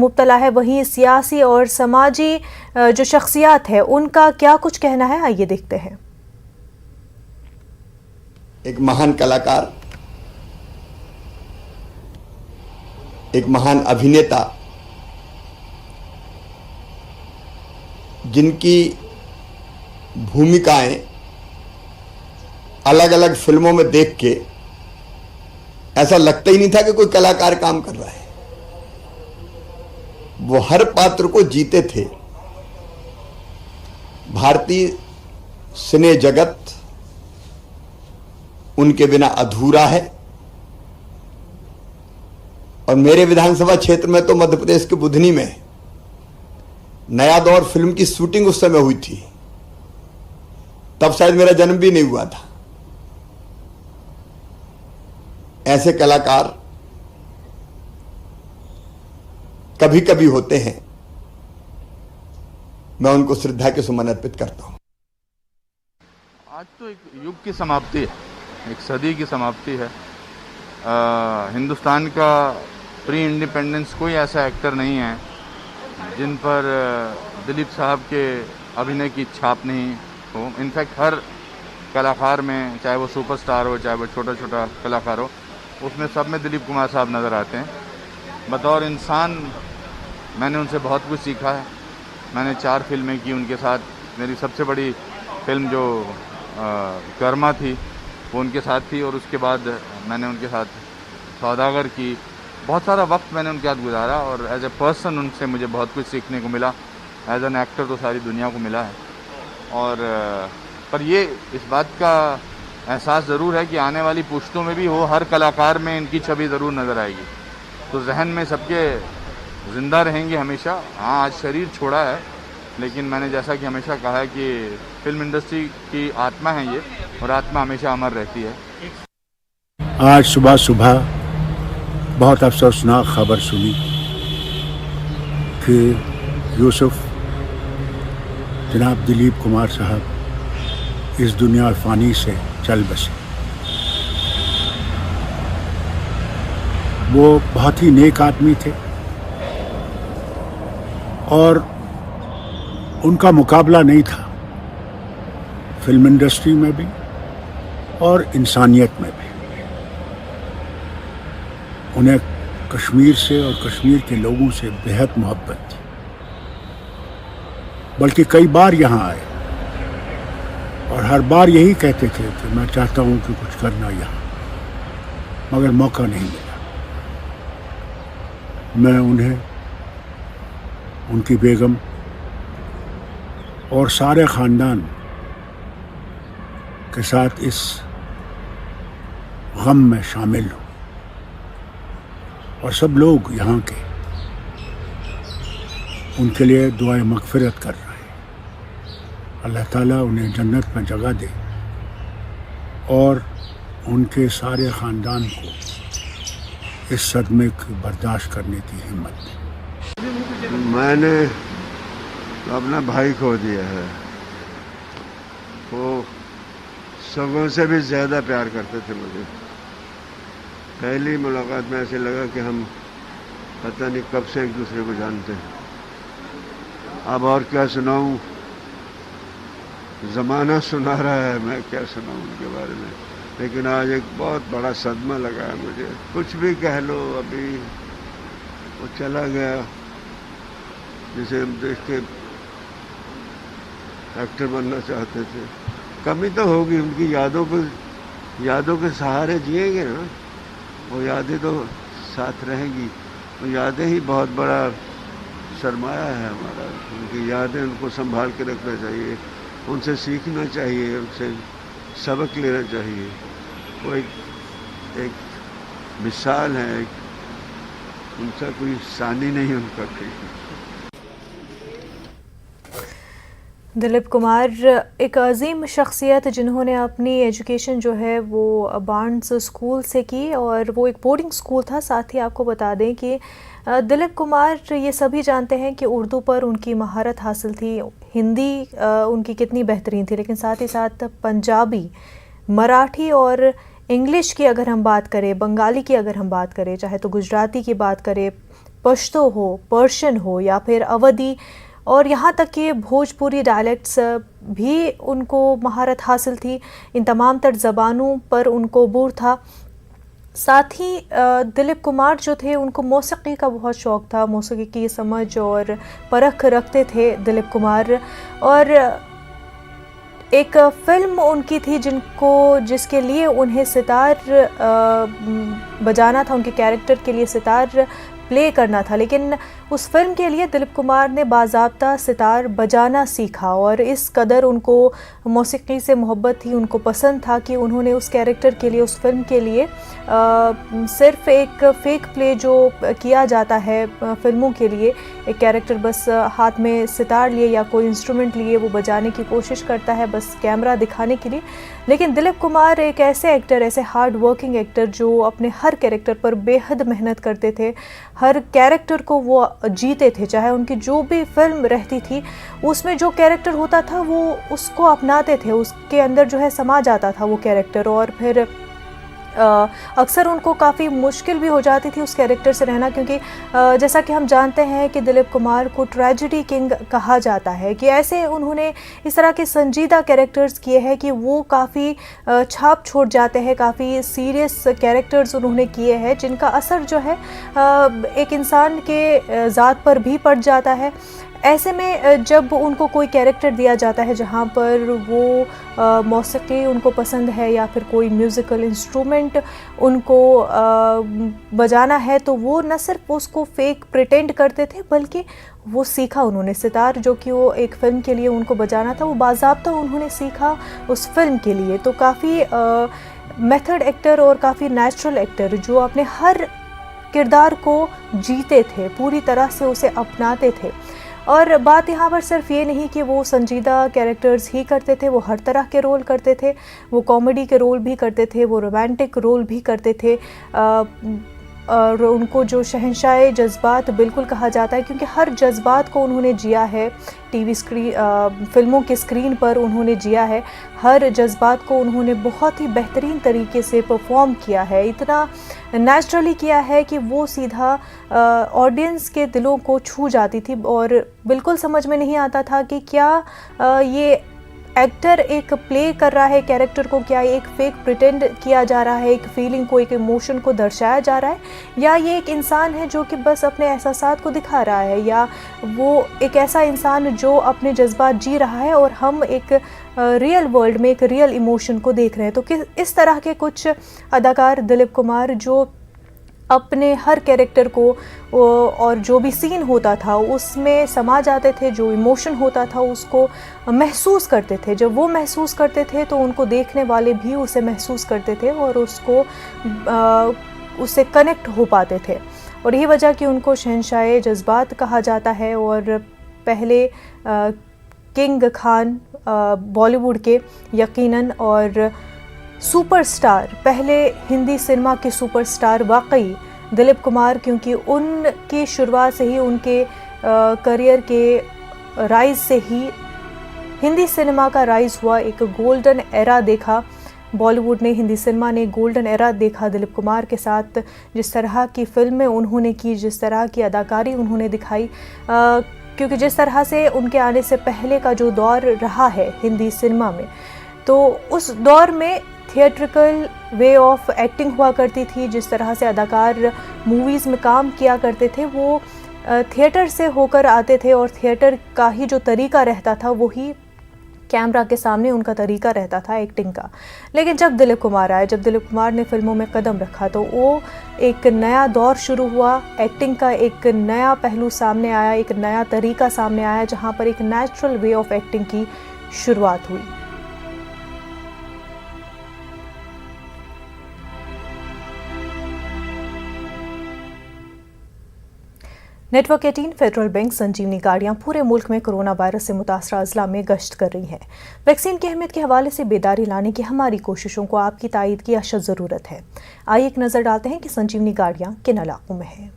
मुब्तला है, वहीं सियासी और समाजी जो शख्सियात है उनका क्या कुछ कहना है, आइए देखते हैं। एक महान कलाकार, एक महान अभिनेता, जिनकी भूमिकाएं अलग अलग फिल्मों में देख के ऐसा लगता ही नहीं था कि कोई कलाकार काम कर रहा है। वो हर पात्र को जीते थे। भारतीय सिने जगत उनके बिना अधूरा है। और मेरे विधानसभा क्षेत्र में तो मध्य प्रदेश के बुधनी में नया दौर फिल्म की शूटिंग उस समय हुई थी। तब शायद मेरा जन्म भी नहीं हुआ था। ऐसे कलाकार कभी कभी होते हैं। मैं उनको श्रद्धा के सुमन अर्पित करता हूं। आज तो एक युग की समाप्ति है, एक सदी की समाप्ति है। हिंदुस्तान का प्री इंडिपेंडेंस कोई ऐसा एक्टर नहीं है जिन पर दिलीप साहब के अभिनय की छाप नहीं हो। इनफैक्ट हर कलाकार में, चाहे वो सुपरस्टार हो चाहे वो छोटा छोटा कलाकार हो, उसमें सब में दिलीप कुमार साहब नज़र आते हैं। बतौर इंसान मैंने उनसे बहुत कुछ सीखा है। मैंने 4 फिल्में की उनके साथ। मेरी सबसे बड़ी फिल्म जो कर्मा थी वो उनके साथ थी, और उसके बाद मैंने उनके साथ सौदागर की। बहुत सारा वक्त मैंने उनके साथ गुजारा और एज ए पर्सन उनसे मुझे बहुत कुछ सीखने को मिला। एज एन एक्टर तो सारी दुनिया को मिला है। और पर ये इस बात का एहसास ज़रूर है कि आने वाली पुश्तों में भी वो हर कलाकार में इनकी छवि ज़रूर नज़र आएगी, तो जहन में सबके ज़िंदा रहेंगे हमेशा। हाँ, आज शरीर छोड़ा है, लेकिन मैंने जैसा कि हमेशा कहा है कि फिल्म इंडस्ट्री की आत्मा है ये, और आत्मा हमेशा अमर रहती है। आज सुबह सुबह बहुत अफसोसनाक खबर सुनी कि यूसुफ जनाब दिलीप कुमार साहब इस दुनिया फ़ानी से चल बसे। वो बहुत ही नेक आदमी थे और उनका मुकाबला नहीं था फिल्म इंडस्ट्री में भी और इंसानियत में भी। उन्हें कश्मीर से और कश्मीर के लोगों से बेहद मोहब्बत थी। बल्कि कई बार यहाँ आए और हर बार यही कहते थे कि मैं चाहता हूँ कि कुछ करना यहाँ, मगर मौका नहीं मिला। मैं उन्हें, उनकी बेगम और सारे ख़ानदान के साथ इस गम में शामिल हूँ, और सब लोग यहाँ के उनके लिए दुआए मग़फ़िरत कर रहे हैं। अल्लाह ताला उन्हें जन्नत में जगह दे और उनके सारे ख़ानदान को इस सदमे को बर्दाश्त करने की हिम्मत दे। मैंने अपना भाई खो दिया है। वो सबों से भी ज़्यादा प्यार करते थे मुझे। पहली मुलाकात में ऐसे लगा कि हम पता नहीं कब से एक दूसरे को जानते हैं। अब और क्या सुनाऊं, ज़माना सुना रहा है, मैं क्या सुनाऊं उनके बारे में। लेकिन आज एक बहुत बड़ा सदमा लगा है मुझे। कुछ भी कह लो, अभी वो चला गया जिसे हम देख के एक्टर बनना चाहते थे। कमी तो होगी, उनकी यादों के सहारे जिएंगे ना, वो यादें तो साथ रहेंगी। वो यादें ही बहुत बड़ा सरमाया है हमारा। उनकी यादें, उनको संभाल के रखना चाहिए, उनसे सीखना चाहिए, उनसे सबक लेना चाहिए। वो एक मिसाल है, उनसा कोई सानी नहीं उनका कोई। दिलीप कुमार एक अजीम शख्सियत जिन्होंने अपनी एजुकेशन जो है वो बार्न्स स्कूल से की, और वो एक बोर्डिंग स्कूल था। साथ ही आपको बता दें कि दिलीप कुमार, ये सभी जानते हैं कि उर्दू पर उनकी महारत हासिल थी, हिंदी उनकी कितनी बेहतरीन थी, लेकिन साथ ही साथ पंजाबी, मराठी और इंग्लिश की अगर हम बात करें, बंगाली की अगर हम बात करें, चाहे तो गुजराती की बात करें, पश्तो हो, पर्शियन हो या फिर अवधी और यहाँ तक कि भोजपुरी डायलेक्ट्स भी उनको महारत हासिल थी। इन तमाम तर ज़बानों पर उनको अबूर था। साथ ही दिलीप कुमार जो थे उनको मौसीकी का बहुत शौक़ था, मौसीकी की समझ और परख रखते थे दिलीप कुमार। और एक फ़िल्म उनकी थी जिसके लिए उन्हें सितार बजाना था, उनके कैरेक्टर के लिए सितार प्ले करना था, लेकिन उस फिल्म के लिए दिलीप कुमार ने बाज़ाब्ता सितार बजाना सीखा और इस कदर उनको मौसीकी से मोहब्बत थी, उनको पसंद था कि उन्होंने उस कैरेक्टर के लिए, उस फिल्म के लिए सिर्फ एक फ़ेक प्ले जो किया जाता है फ़िल्मों के लिए, एक कैरेक्टर बस हाथ में सितार लिए या कोई इंस्ट्रूमेंट लिए वो बजाने की कोशिश करता है बस कैमरा दिखाने के लिए। लेकिन दिलीप कुमार एक ऐसे एक्टर, ऐसे हार्ड वर्किंग एक्टर जो अपने हर कैरेक्टर पर बेहद मेहनत करते थे, हर कैरेक्टर को वो जीते थे, चाहे उनकी जो भी फिल्म रहती थी उसमें जो कैरेक्टर होता था वो उसको अपनाते थे, उसके अंदर जो है समा जाता था वो कैरेक्टर। और फिर अक्सर उनको काफ़ी मुश्किल भी हो जाती थी उस कैरेक्टर से रहना, क्योंकि जैसा कि हम जानते हैं कि दिलीप कुमार को ट्रेजेडी किंग कहा जाता है, कि ऐसे उन्होंने इस तरह के संजीदा कैरेक्टर्स किए हैं कि वो काफ़ी छाप छोड़ जाते हैं, काफ़ी सीरियस कैरेक्टर्स उन्होंने किए हैं जिनका असर जो है एक इंसान के ज़ात पर भी पड़ जाता है। ऐसे में जब उनको कोई कैरेक्टर दिया जाता है जहाँ पर वो मौसीकी उनको पसंद है या फिर कोई म्यूज़िकल इंस्ट्रूमेंट उनको बजाना है, तो वो न सिर्फ उसको फेक प्रिटेंड करते थे बल्कि वो सीखा उन्होंने। सितार जो कि वो एक फ़िल्म के लिए उनको बजाना था वो बाज़ाब्ता उन्होंने सीखा उस फिल्म के लिए। तो काफ़ी मेथड एक्टर और काफ़ी नेचुरल एक्टर जो अपने हर किरदार को जीते थे, पूरी तरह से उसे अपनाते थे। और बात यहाँ पर सिर्फ ये नहीं कि वो संजीदा कैरेक्टर्स ही करते थे, वो हर तरह के रोल करते थे, वो कॉमेडी के रोल भी करते थे, वो रोमांटिक रोल भी करते थे। और उनको जो शहंशाह जज्बात बिल्कुल कहा जाता है, क्योंकि हर जज्बात को उन्होंने जिया है, टीवी स्क्रीन फिल्मों की स्क्रीन पर उन्होंने जिया है, हर जज्बात को उन्होंने बहुत ही बेहतरीन तरीके से परफॉर्म किया है, इतना नेचुरली किया है कि वो सीधा ऑडियंस के दिलों को छू जाती थी और बिल्कुल समझ में नहीं आता था कि क्या ये एक्टर एक प्ले कर रहा है कैरेक्टर को, क्या एक फेक प्रिटेंड किया जा रहा है, एक फीलिंग को, एक इमोशन को दर्शाया जा रहा है, या ये एक इंसान है जो कि बस अपने एहसासात को दिखा रहा है, या वो एक ऐसा इंसान जो अपने जज्बात जी रहा है और हम एक रियल वर्ल्ड में एक रियल इमोशन को देख रहे हैं। तो इस तरह के कुछ अदाकार दिलीप कुमार जो अपने हर कैरेक्टर को और जो भी सीन होता था उसमें समा जाते थे, जो इमोशन होता था उसको महसूस करते थे। जब वो महसूस करते थे तो उनको देखने वाले भी उसे महसूस करते थे और उससे कनेक्ट हो पाते थे। और यही वजह कि उनको शहंशाह जज्बात कहा जाता है और पहले किंग खान बॉलीवुड के यकीनन, और सुपरस्टार, पहले हिंदी सिनेमा के सुपरस्टार वाकई दिलीप कुमार, क्योंकि उनकी शुरुआत से ही, उनके करियर के राइज से ही हिंदी सिनेमा का राइज हुआ, एक गोल्डन एरा देखा बॉलीवुड ने, हिंदी सिनेमा ने गोल्डन एरा देखा दिलीप कुमार के साथ। जिस तरह की फिल्में उन्होंने की, जिस तरह की अदाकारी उन्होंने दिखाई, क्योंकि जिस तरह से उनके आने से पहले का जो दौर रहा है हिंदी सिनेमा में, तो उस दौर में थिएट्रिकल वे ऑफ एक्टिंग हुआ करती थी। जिस तरह से अदाकार मूवीज़ में काम किया करते थे वो थिएटर से होकर आते थे और थिएटर का ही जो तरीका रहता था वही कैमरा के सामने उनका तरीका रहता था एक्टिंग का। लेकिन जब दिलीप कुमार आए, जब दिलीप कुमार ने फिल्मों में कदम रखा, तो वो एक नया दौर शुरू हुआ, एक्टिंग का एक नया पहलू सामने आया, एक नया तरीका सामने आया, जहाँ पर एक नेचुरल वे ऑफ एक्टिंग की शुरुआत हुई। नेटवर्क 18 फेडरल बैंक संजीवनी गाड़ियां पूरे मुल्क में कोरोना वायरस से मुतासरा अजला में गश्त कर रही हैं। वैक्सीन की अहमियत के हवाले से बेदारी लाने की हमारी कोशिशों को आपकी तायद की अशद ज़रूरत है। आइए एक नज़र डालते हैं कि संजीवनी गाड़ियां किन इलाकों में हैं।